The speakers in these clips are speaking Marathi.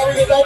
नाव घेतात.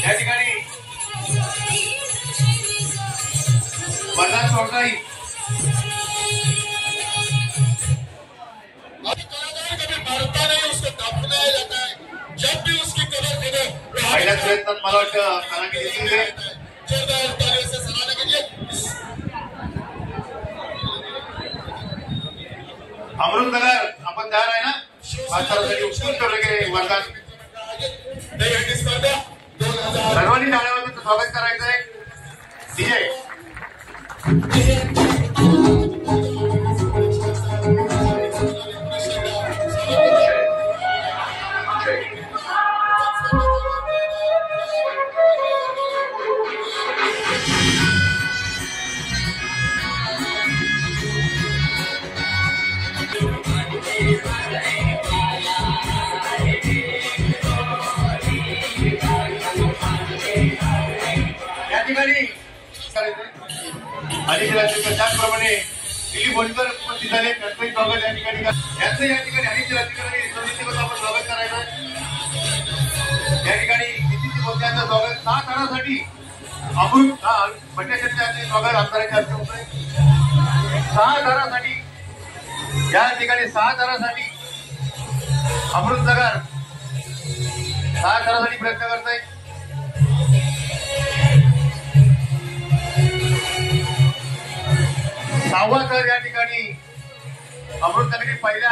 या ठिकाणी वरदान सोडता येईल. मरता नहीं उसको दफनाया जाता है. जब भी उसकी कब्र खोदो पहिल्याच प्रयत्नात मला वाटतं कानाकी दिसले. जोरदार तालियों से सराहना कीजिए. अमृतनगर आपण तयार आहे ना? वाचारासाठी उत्कृष्ट वगैरे वरदान सर्वांनी टाळ्यावर स्वागत करायचंय. डीजे या ठिकाणी आणि त्याचप्रमाणे दिलीप बोलकर उपस्थित झाले. त्यांचंही स्वागत या ठिकाणी यांचं या ठिकाणी अनेक राज्यकर्ते आपण स्वागत करायचं. या ठिकाणी नितीन बोलत्यांचं स्वागत 7 आणासाठी अमृत भट्टाचार्यांचे स्वागत आमदारांच्या हस्ते होत आहे. 6 आणासाठी या ठिकाणी 7 आणासाठी अमृतनगर 7 आणासाठी प्रयत्न करत आहे. सहावा तर या ठिकाणी अमृतनगरी पहिल्या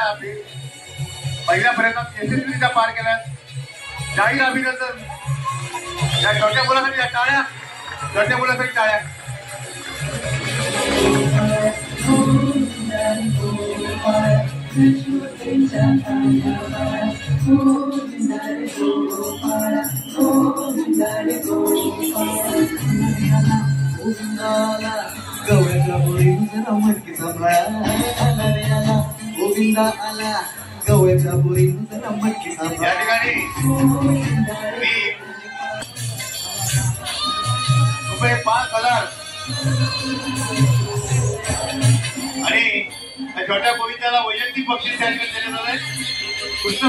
प्रयत्नात यशस्वीरित्या पार केला. जाहीर अभिनंदन या छोट्या मुलासाठी. या टाळ्या छोट्या मुलासाठी टाळ्या. गवळ्याच्या बोरीनं जरा मटकी सांभाळा. गोविंदा आला गवळ्याच्या बोरीनं जरा मटकी सांभाळा. या ठिकाणी रुपये 5,000 आणि छोट्या गोविंदाला वैयक्तिक बक्षीस त्या ठिकाणी देण्यात आलंय. कृष्ण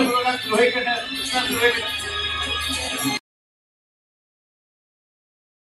सुरेकर